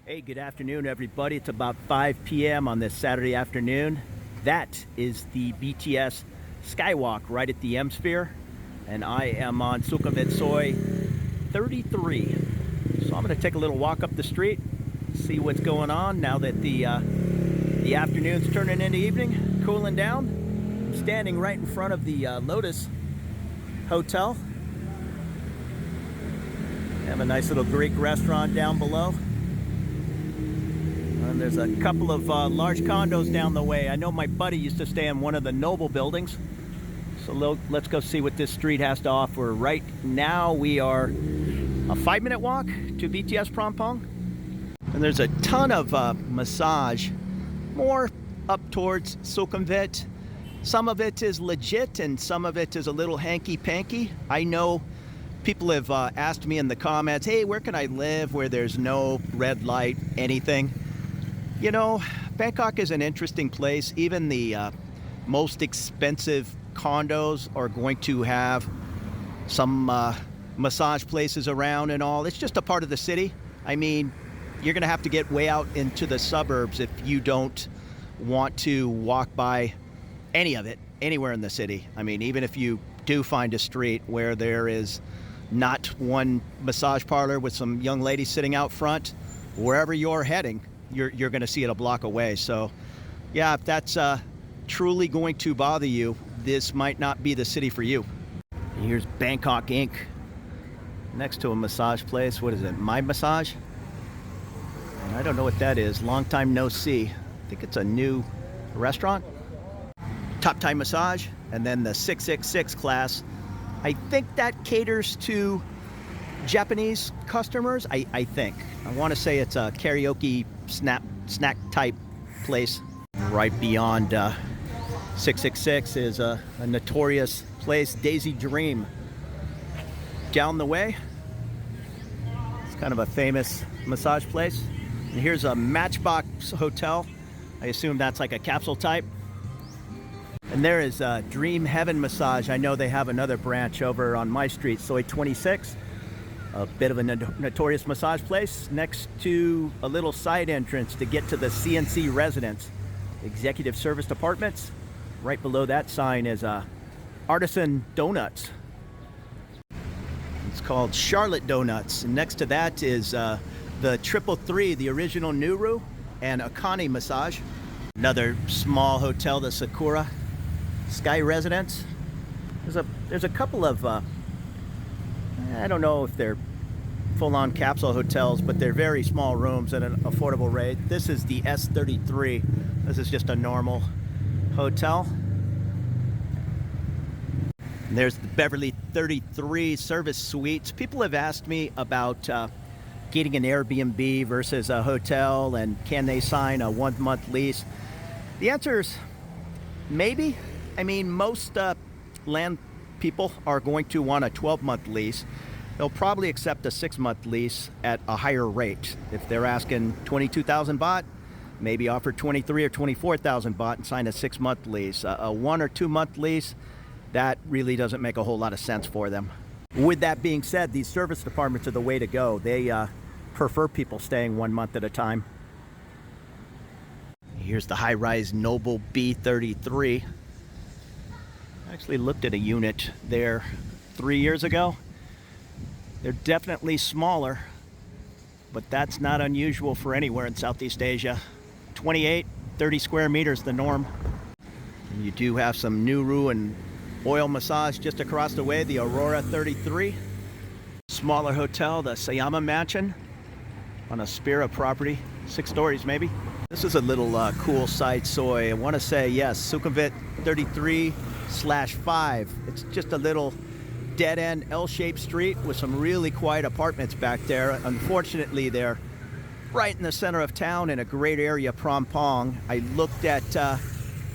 Hey, good afternoon, everybody. It's about 5 p.m. on this Saturday afternoon. That is the BTS Skywalk right at the M-Sphere, and I am on Sukhumvit Soi 33. So I'm going to take a little walk up the street, see what's going on now that the afternoon's turning into evening, cooling down. I'm standing right in front of the Lotus Hotel. They have a nice little Greek restaurant down below. And there's a couple of large condos down the way. I know my buddy used to stay in one of the Noble buildings. So let's go see what this street has to offer. Right now we are a 5-minute walk to BTS Phompong. And there's a ton of massage, more up towards Sukhumvit. Some of it is legit and some of it is a little hanky-panky. I know people have asked me in the comments, hey, where can I live where there's no red light, anything? You know, Bangkok is an interesting place. Even the most expensive condos are going to have some massage places around and all. It's just a part of the city. I mean, you're going to have to get way out into the suburbs if you don't want to walk by any of it, anywhere in the city. I mean, even if you do find a street where there is not one massage parlor with some young ladies sitting out front, wherever you're heading, you're going to see it a block away. So yeah, if that's truly going to bother you, this might not be the city for you. Here's Bangkok Inc. next to a massage place. What is it, My Massage? And I don't know what that is. Long time no see. I think it's a new restaurant. Top Thai Massage, and then the 666 class. I think that caters to Japanese customers, I think. I want to say it's a karaoke snack type place. Right beyond 666 is a notorious place, Daisy Dream. Down the way, it's kind of a famous massage place. And here's a Matchbox Hotel. I assume that's like a capsule type. And there is Dream Heaven Massage. I know they have another branch over on my street, Soi 26. A bit of a notorious massage place next to a little side entrance to get to the CNC residence, Executive Service Departments. Right below that sign is Artisan Donuts. It's called Charlotte Donuts. And next to that is the 333, the original Nuru, and Akane Massage. Another small hotel, the Sakura Sky Residence. There's a couple of I don't know if they're full-on capsule hotels, but they're very small rooms at an affordable rate. This is the S33. This is just a normal hotel. And there's the Beverly 33 service suites. People have asked me about getting an Airbnb versus a hotel, and can they sign a 1-month lease? The answer is maybe. I mean, most land people are going to want a 12-month lease. They'll probably accept a 6-month lease at a higher rate. If they're asking 22,000 baht, maybe offer 23 or 24,000 baht and sign a 6-month lease. A 1 or 2-month lease, that really doesn't make a whole lot of sense for them. With that being said, these service departments are the way to go. They prefer people staying 1 month at a time. Here's the high-rise Noble B33. I actually looked at a unit there 3 years ago. They're definitely smaller, but that's not unusual for anywhere in Southeast Asia. 28, 30 square meters, the norm. And you do have some Nuru and oil massage just across the way, the Aurora 33. Smaller hotel, the Sayama Mansion on a Spira property, 6 stories maybe. This is a little cool side Soi. I want to say, yes, Sukhumvit 33/5. It's just a little dead-end L-shaped street with some really quiet apartments back there. Unfortunately, they're right in the center of town in a great area, Phompong. I looked at a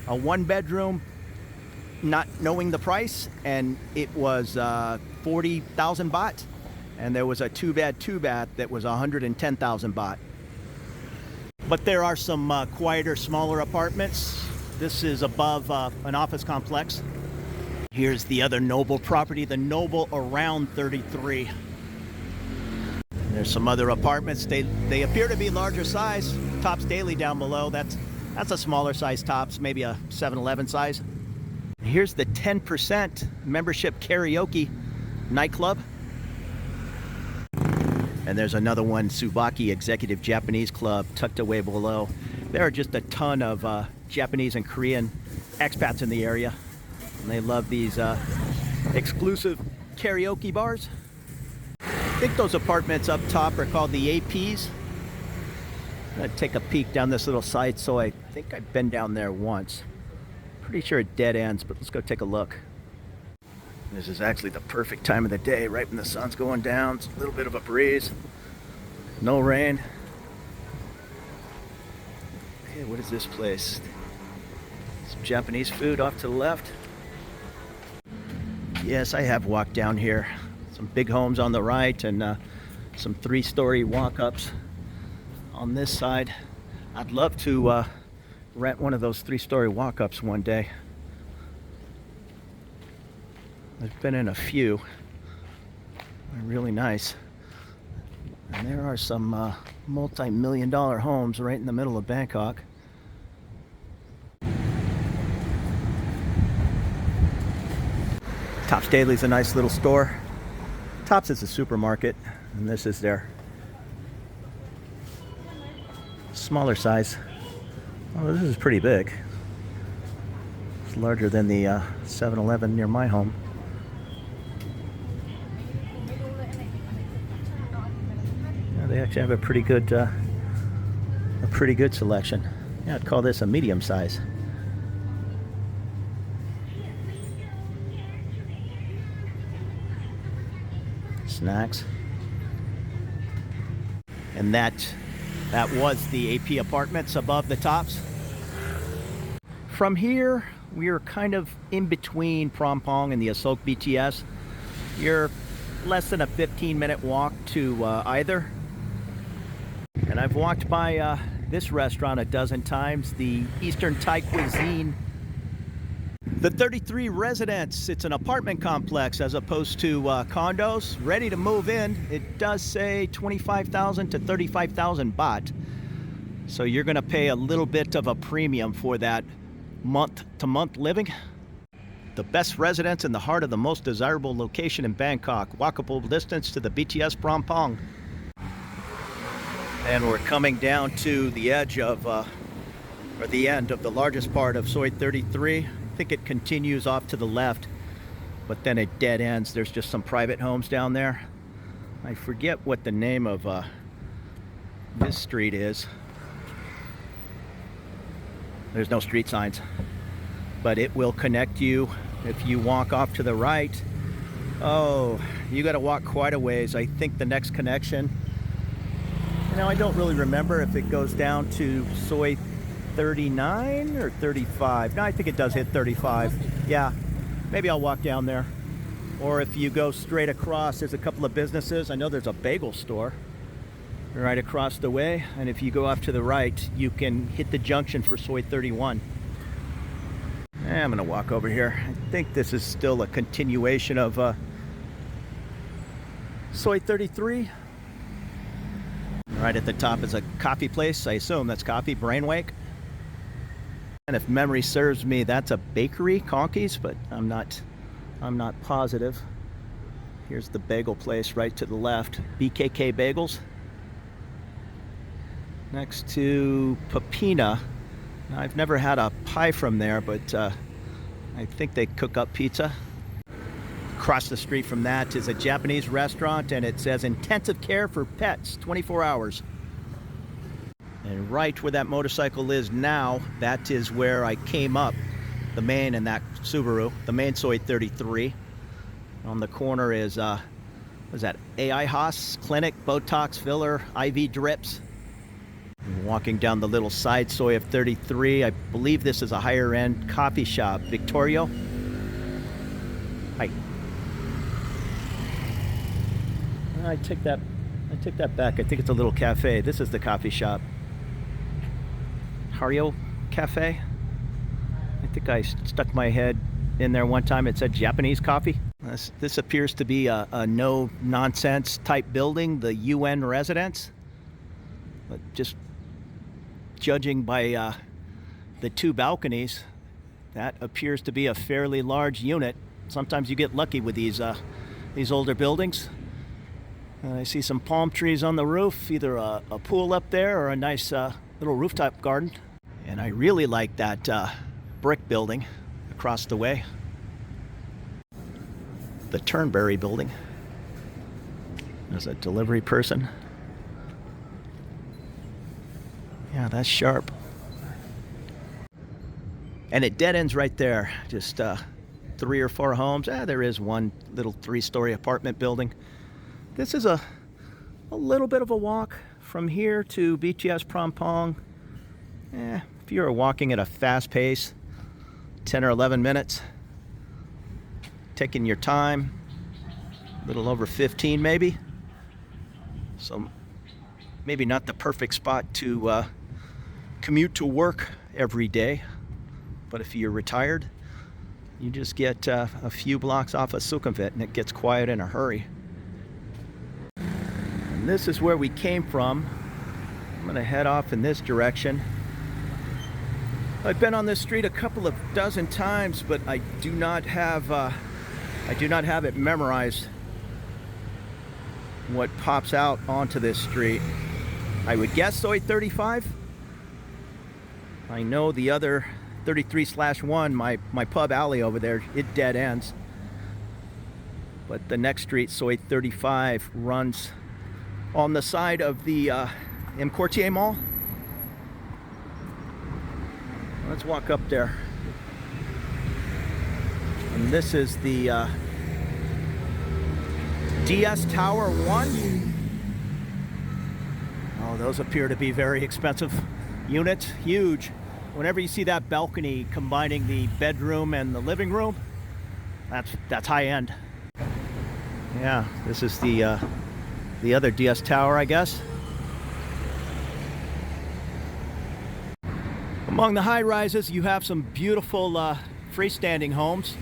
1-bedroom, not knowing the price, and it was 40,000 baht. And there was a 2-bed, 2-bath that was 110,000 baht. But there are some quieter, smaller apartments. This is above an office complex. Here's the other Noble property, the Noble around 33. There's some other apartments. They appear to be larger size. Tops Daily down below. That's a smaller size Tops, maybe a 7-Eleven size. Here's the 10% membership karaoke nightclub. And there's another one, Tsubaki Executive Japanese Club, tucked away below. There are just a ton of Japanese and Korean expats in the area. And they love these exclusive karaoke bars. I think those apartments up top are called the APs. I'm gonna take a peek down this little side, so I think I've been down there once. Pretty sure it dead ends, but let's go take a look. This is actually the perfect time of the day, right when the sun's going down. It's a little bit of a breeze, no rain. Hey, what is this place? Some Japanese food off to the left. Yes, I have walked down here. Some big homes on the right and some 3-story walk-ups on this side. I'd love to rent one of those 3-story walk-ups one day. I've been in a few. They're really nice. And there are some multi-million-dollar homes right in the middle of Bangkok. Tops Daily is a nice little store. Tops is a supermarket, and this is their smaller size. Oh, this is pretty big. It's larger than the 7-Eleven near my home. Yeah, they actually have a pretty good selection. Yeah, I'd call this a medium size. Snacks. And that was the AP apartments above the Tops. From here, we are kind of in between Phrom Phong and the Asok BTS. You're less than a 15-minute walk to either. And I've walked by this restaurant a dozen times, the Eastern Thai cuisine. The 33 residents, it's an apartment complex as opposed to condos, ready to move in. It does say 25,000 to 35,000 baht. So you're gonna pay a little bit of a premium for that month-to-month living. The best residence in the heart of the most desirable location in Bangkok, walkable distance to the BTS Phrom Phong. And we're coming down to the edge of, or the end of the largest part of Soi 33. I think it continues off to the left, but then it dead ends. There's just some private homes down there. I forget what the name of this street is. There's no street signs, but it will connect you if you walk off to the right. Oh, you got to walk quite a ways. I think the next connection, I don't really remember if it goes down to Soi 39 or 35. No, I think it does hit 35. Yeah, maybe I'll walk down there. Or if you go straight across, there's a couple of businesses. I know there's a bagel store right across the way. And if you go off to the right, you can hit the junction for Soi 31. I'm gonna walk over here. I think this is still a continuation of Soi 33. Right at the top is a coffee place. I assume that's coffee, Brainwake. And if memory serves me, that's a bakery, Conky's, but I'm not positive. Here's the bagel place right to the left, BKK Bagels. Next to Papina. Now, I've never had a pie from there, but I think they cook up pizza. Across the street from that is a Japanese restaurant, and it says intensive care for pets, 24 hours. And right where that motorcycle is now, that is where I came up, the main in that Subaru, the main Soi 33. On the corner is, what is that, AI Haas Clinic, Botox filler, IV drips. I'm walking down the little side Soi of 33. I believe this is a higher end coffee shop, Victorio. Hi. I take that back. I think it's a little cafe. This is the coffee shop. Hario Cafe. I think I stuck my head in there one time. It said Japanese coffee. This appears to be a no-nonsense type building, the UN residence. But just judging by the two balconies, that appears to be a fairly large unit. Sometimes you get lucky with these older buildings. I see some palm trees on the roof, either a pool up there or a nice little rooftop garden. And I really like that brick building across the way. The Turnberry building. There's a delivery person. Yeah, that's sharp. And it dead ends right there. Just 3 or 4 homes. There is one little 3-story apartment building. This is a little bit of a walk from here to BTS Prompong. If you're walking at a fast pace, 10 or 11 minutes, taking your time, a little over 15 maybe. So maybe not the perfect spot to commute to work every day, but if you're retired, you just get a few blocks off of Sukhumvit and it gets quiet in a hurry. And this is where we came from. I'm gonna head off in this direction. I've been on this street a couple of dozen times, but I do not have it memorized what pops out onto this street. I would guess Soi 35. I know the other 33/1, my pub alley over there, it dead ends. But the next street, Soi 35, runs on the side of the M. Courtier Mall. Let's walk up there. And this is the DS Tower 1. Oh, those appear to be very expensive units, huge. Whenever you see that balcony combining the bedroom and the living room, that's high end. Yeah, this is the other DS Tower, I guess. Among the high rises, you have some beautiful freestanding homes.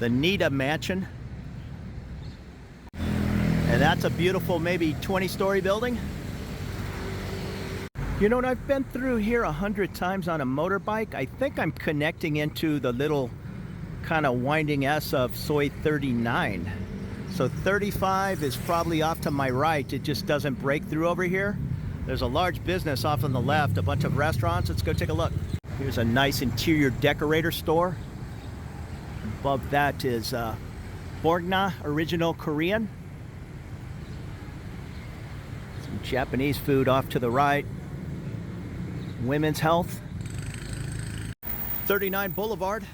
The Nida Mansion. And that's a beautiful, maybe 20-story building. You know what, I've been through here 100 times on a motorbike. I think I'm connecting into the little kind of winding S of Soi 39. So 35 is probably off to my right. It just doesn't break through over here. There's a large business off on the left, a bunch of restaurants. Let's go take a look. Here's a nice interior decorator store. Above that is Borgna Original Korean. Some Japanese food off to the right. Women's Health. 39 Boulevard.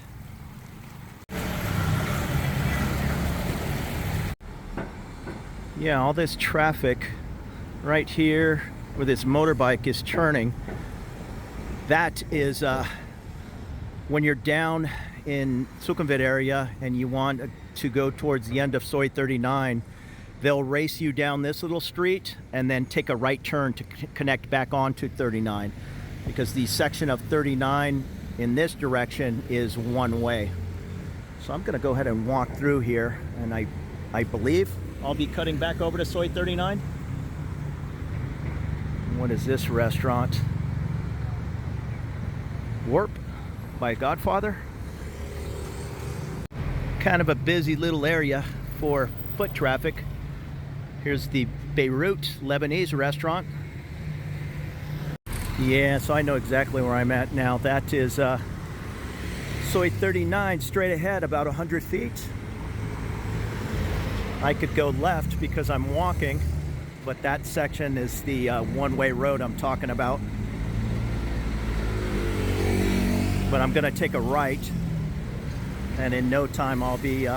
Yeah, all this traffic right here where this motorbike is turning, that is when you're down in Sukhumvit area and you want to go towards the end of Soi 39, they'll race you down this little street and then take a right turn to connect back onto 39, because the section of 39 in this direction is one way. So I'm gonna go ahead and walk through here, and I believe I'll be cutting back over to Soi 39. What is this restaurant? Warp by Godfather. Kind of a busy little area for foot traffic. Here's the Beirut Lebanese restaurant. Yeah, so I know exactly where I'm at now. That is Soi 39, straight ahead about 100 feet. I could go left because I'm walking, but that section is the one-way road I'm talking about. But I'm gonna take a right, and in no time I'll be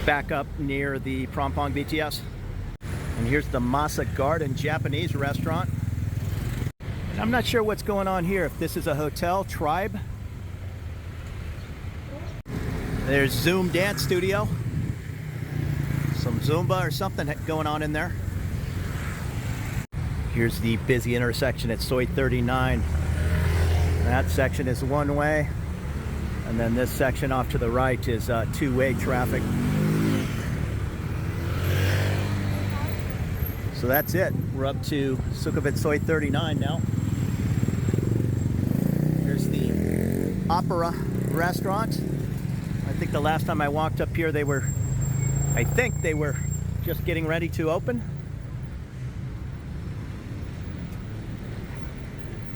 back up near the Prompong BTS. And here's the Masa Garden Japanese restaurant. And I'm not sure what's going on here, if this is a hotel, Tribe. There's Zoom Dance Studio. Some Zumba or something going on in there. Here's the busy intersection at Soi 39. That section is one way, and then this section off to the right is two-way traffic. So that's it. We're up to Sukhumvit Soi 39 now. Here's the Opera restaurant. I think the last time I walked up here, they were just getting ready to open.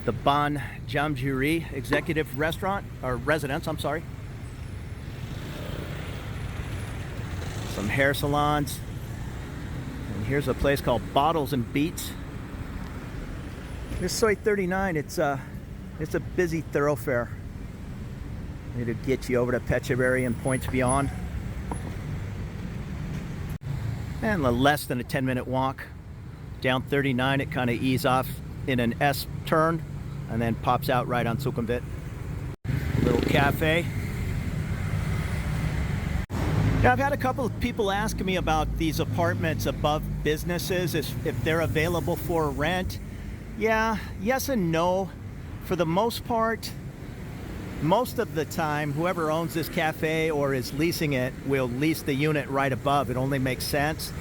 The Ban Jamjuri Executive Restaurant, or Residence, I'm sorry. Some hair salons. And here's a place called Bottles and Beats. This Soi 39, it's a busy thoroughfare. It'll get you over to Pechavari and points beyond. And less than a 10-minute walk. Down 39, it kind of eases off in an S turn and then pops out right on Sukhumvit. A little cafe. Now, I've had a couple of people asking me about these apartments above businesses, if they're available for rent. Yeah, yes and no. For the most part, most of the time, whoever owns this cafe or is leasing it will lease the unit right above. It only makes sense.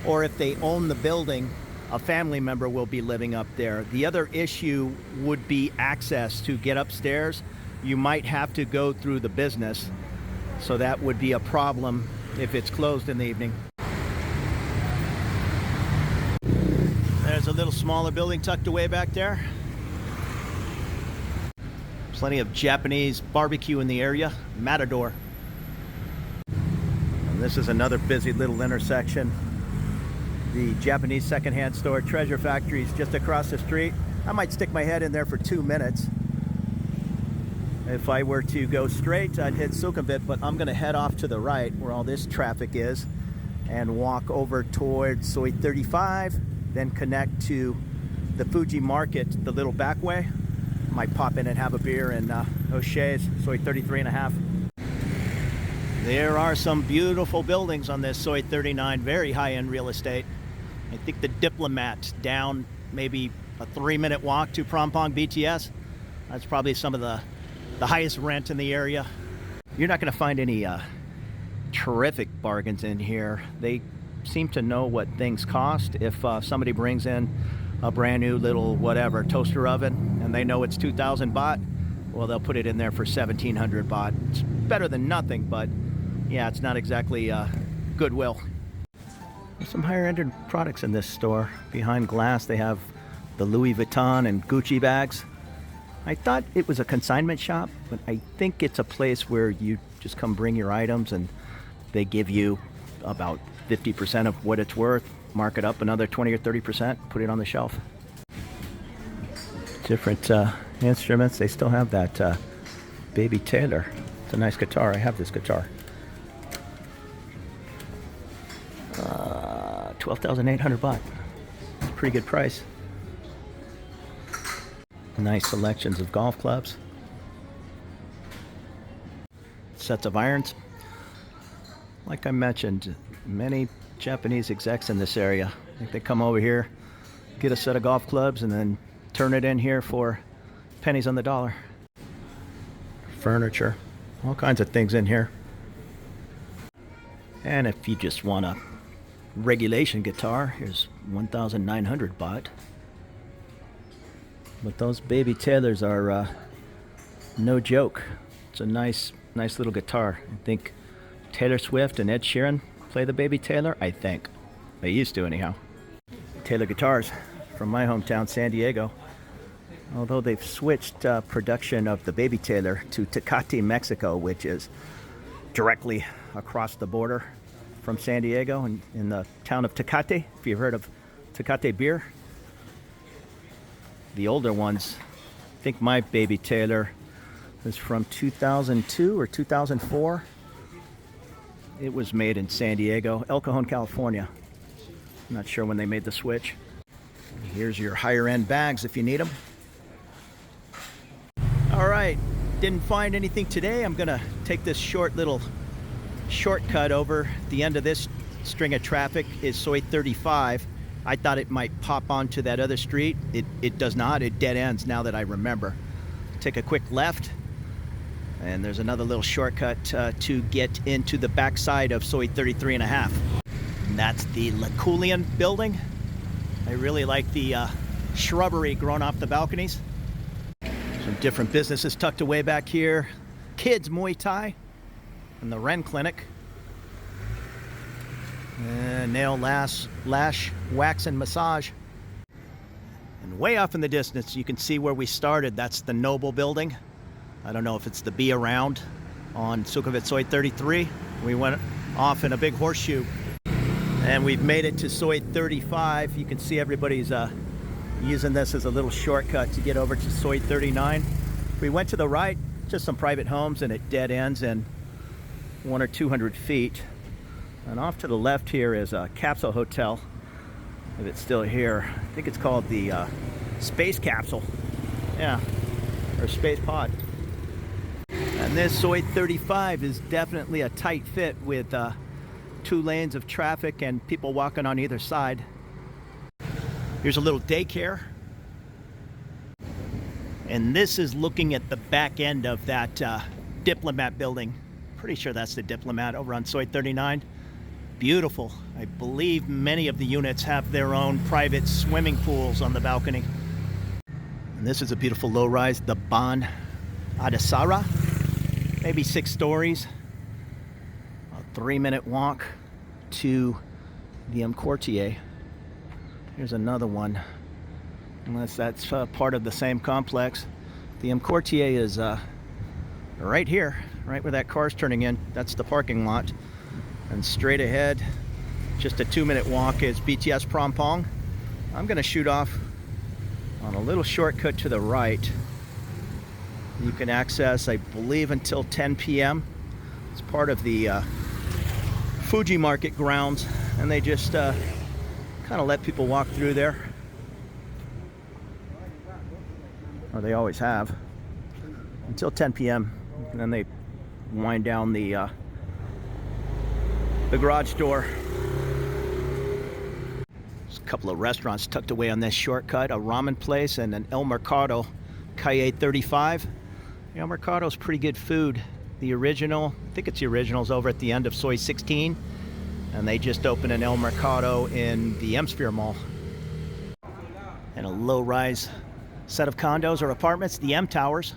Or if they own the building, a family member will be living up there. The other issue would be access to get upstairs. You might have to go through the business, so that would be a problem if it's closed in the evening. There's a little smaller building tucked away back there. Plenty of Japanese barbecue in the area. Matador. And this is another busy little intersection. The Japanese secondhand store Treasure Factory is just across the street. I might stick my head in there for 2 minutes. If I were to go straight, I'd hit Sukhumvit, but I'm going to head off to the right where all this traffic is and walk over towards Soi 35, then connect to the Fuji Market, the little back way. Might pop in and have a beer in O'Shea's, Soi 33.5. There are some beautiful buildings on this Soi 39, very high-end real estate. I think the Diplomat down maybe a 3-minute walk to Prompong BTS. That's probably some of the highest rent in the area. You're not going to find any terrific bargains in here. They seem to know what things cost. If somebody brings in a brand new little whatever toaster oven and they know it's 2,000 baht, well, they'll put it in there for 1,700 baht. It's better than nothing, but yeah, it's not exactly goodwill. There's some higher-end products in this store. Behind glass, they have the Louis Vuitton and Gucci bags. I thought it was a consignment shop, but I think it's a place where you just come bring your items and they give you about 50% of what it's worth, mark it up another 20 or 30%, put it on the shelf. Different instruments. They still have that Baby Taylor. It's a nice guitar. I have this guitar. 12,800 baht. It's a pretty good price. Nice selections of golf clubs. Sets of irons. Like I mentioned, many Japanese execs in this area. I think they come over here, get a set of golf clubs, and then turn it in here for pennies on the dollar. Furniture. All kinds of things in here. And if you just want a regulation guitar, here's 1,900 baht. But those Baby Taylors are no joke. It's a nice little guitar. I think Taylor Swift and Ed Sheeran play the Baby Taylor, I think. They used to, anyhow. Taylor guitars from my hometown, San Diego. Although they've switched production of the Baby Taylor to Tecate, Mexico, which is directly across the border from San Diego in the town of Tecate, if you've heard of Tecate beer. The older ones, I think my Baby Taylor is from 2002 or 2004. It was made in San Diego, El Cajon, California. I'm not sure when they made the switch. Here's your higher end bags if you need them. All right, didn't find anything today. I'm gonna take this short little shortcut over. The end of this string of traffic is Soi 35. I thought it might pop onto that other street. It does not. It dead ends now that I remember. Take a quick left, and there's another little shortcut to get into the backside of Soi 33.5. And that's the Lakulian building. I really like the shrubbery growing off the balconies. Some different businesses tucked away back here. Kids Muay Thai and the Ren Clinic. Nail lash, wax and massage. And way off in the distance, you can see where we started. That's the Noble building. I don't know if it's the Be Around on Sukhumvit Soi 33. We went off in a big horseshoe. And we've made it to Soi 35. You can see everybody's using this as a little shortcut to get over to Soi 39. We went to the right, just some private homes, and it dead ends in 100 or 200 feet. And off to the left here is a capsule hotel, if it's still here. I think it's called the Space Capsule. Yeah, or Space Pod. And this Soi 35 is definitely a tight fit with 2 lanes of traffic and people walking on either side. Here's a little daycare. And this is looking at the back end of that Diplomat building. Pretty sure that's the Diplomat over on Soi 39. Beautiful. I believe many of the units have their own private swimming pools on the balcony. And this is a beautiful low-rise, the Ban Adasara. Maybe 6 stories. A 3-minute walk to the Quartier. Here's another one. Unless that's part of the same complex. The Quartier is right here, right where that car's turning in. That's the parking lot. And straight ahead, just a 2-minute walk, is BTS Prompong. I'm gonna shoot off on a little shortcut to the right. You can access, I believe, until 10 p.m. It's part of the Fuji Market grounds, and they just kind of let people walk through there. Or they always have. Until 10 p.m. And then they wind down the garage door. There's a couple of restaurants tucked away on this shortcut, a ramen place and an El Mercado, Calle 35. El Mercado's pretty good food. The original, I think it's the original's over at the end of Soi 16, and they just opened an El Mercado in the M-Sphere Mall. And a low-rise set of condos or apartments, the M Towers.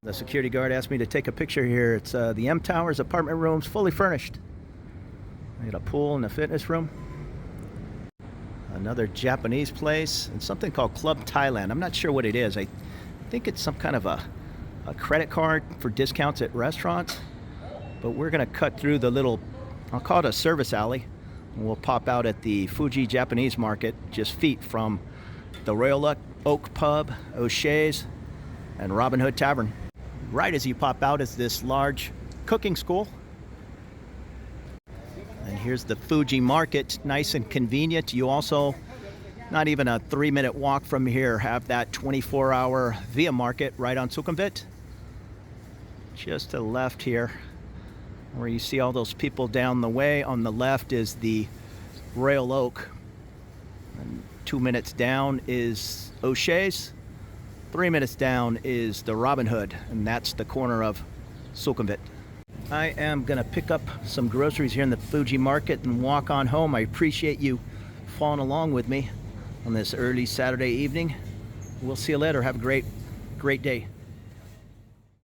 The security guard asked me to take a picture here. It's the M Towers apartment rooms, fully furnished. We got a pool and a fitness room. Another Japanese place and something called Club Thailand. I'm not sure what it is. I think it's some kind of a credit card for discounts at restaurants. But we're gonna cut through the little, I'll call it a service alley, and we'll pop out at the Fuji Japanese Market, just feet from the Royal Oak Pub, O'Shea's, and Robin Hood Tavern. Right as you pop out is this large cooking school. And here's the Fuji Market, nice and convenient. You also, not even a 3-minute walk from here, have that 24-hour Via Market right on Sukhumvit. Just to the left here, where you see all those people down the way. On the left is the Royal Oak. And 2 minutes down is O'Shea's. 3 minutes down is the Robin Hood, and that's the corner of Sukhumvit. I am gonna pick up some groceries here in the Fuji Market and walk on home. I appreciate you following along with me on this early Saturday evening. We'll see you later. Have a great day.